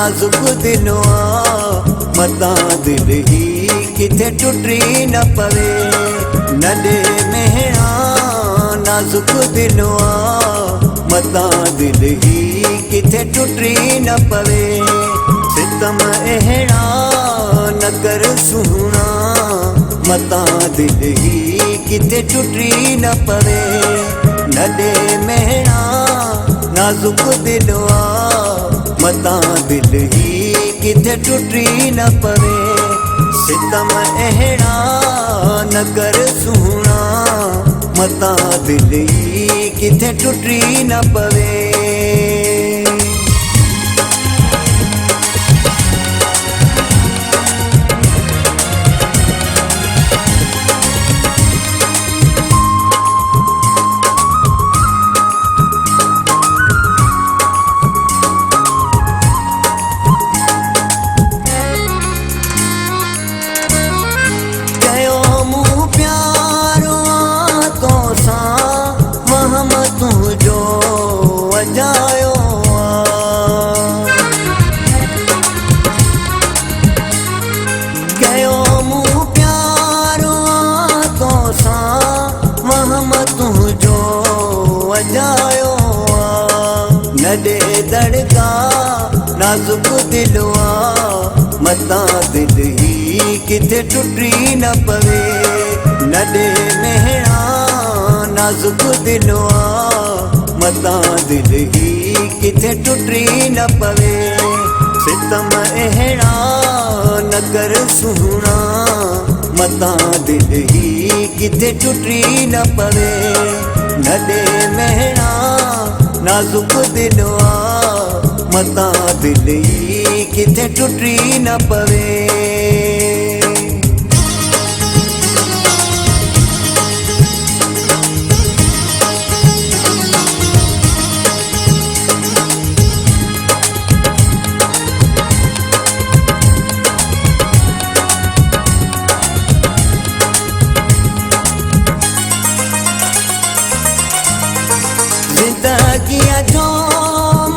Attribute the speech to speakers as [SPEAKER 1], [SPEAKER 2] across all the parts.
[SPEAKER 1] नाजुक दिलो मता दिल ही किथे टुटी न पवे। नडे मेहणा नाजुक दिलो मता दिल ही किथे टुटी न पवे। सितम अहिड़ा न कर सुना मता दिल ही किथे टुटी न पवे। नडे मेहणा नाजुक दिलो मता दिल ही किथे टुटी न पवे। सितम अहिड़ा न कर सुना मता दिल ही किथे टुटी न पवे। नडे दड़का नाजुक दिलवा मता दिल ही किथे टुटी न पवे। नडे मेहणा नाजुक दिलवा मता दिल ही किथे टुटी न पवे। सितम अहिड़ा न कर सुना मता दिल ही किथे टुटी न पवे। नडे मेहणा नाजुक दिलवा मता दिल ही किथे टुटी न पवे। जिंदगिया जो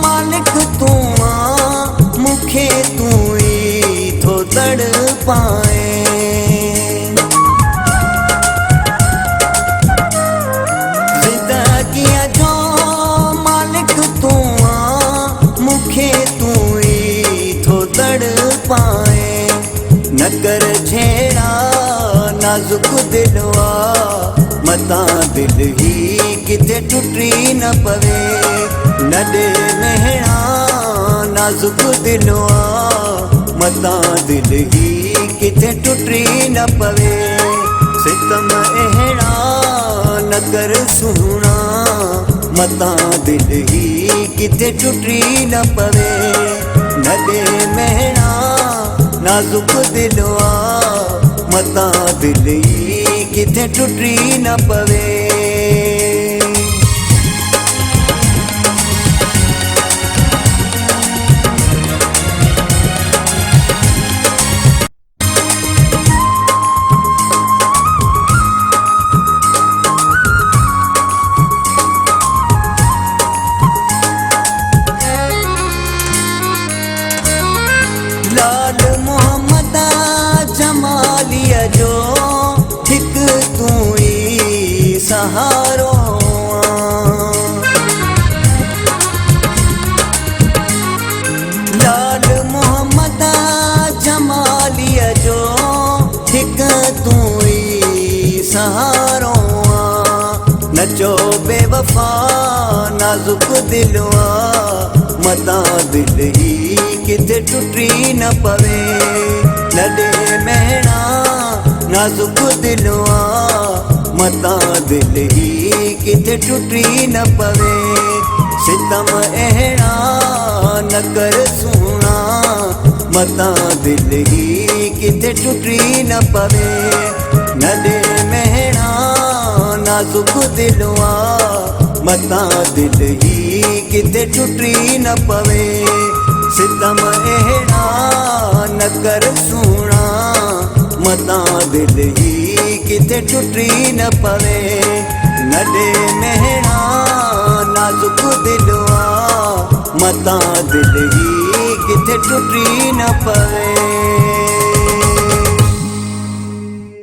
[SPEAKER 1] मालिक तू मुखे तू ही थो तड़ पाए। जिंदगिया जो मालिक तू मुखे तू ही थो तड़ पाए। न कर छेड़ा नाजुक दिलवा मता दिल ही किथे टुटी न पवे। नडे मेहणा नाजुक दिलवा मता दिल ही किथे टुटी न पवे। सितम अहिड़ा न कर सुना मता दिल ही किथे टुटी न पवे। नडे मेहणा नाजुक दिलवा मता दिल ही किथे टुटी न पवे। लाल मोहम्मद जमालिया जो हिक तू ही सहारो। लाल मोहम्मद जमालिया जो हिक तू ही सहारो। नचो बेवफा नाजुक दिलवा मता दिल ही किथे टुटी न पवे। नडे मेहणा नाजुक दिलवा मता दिल ही किथे टुटी न पवे। सितम अहिड़ा न कर सुना मता दिल ही किथे टुटी न पवे। नडे मेहणा नाजुक दिलवा मता दिल ही किथे टुटी न पवे। सितम अहिड़ा न कर सुना मता दिल ही किथे टुटी न पवे। नडे मेहणा नाजुक दिलवा मता दिल ही किथे टुटी न पवे।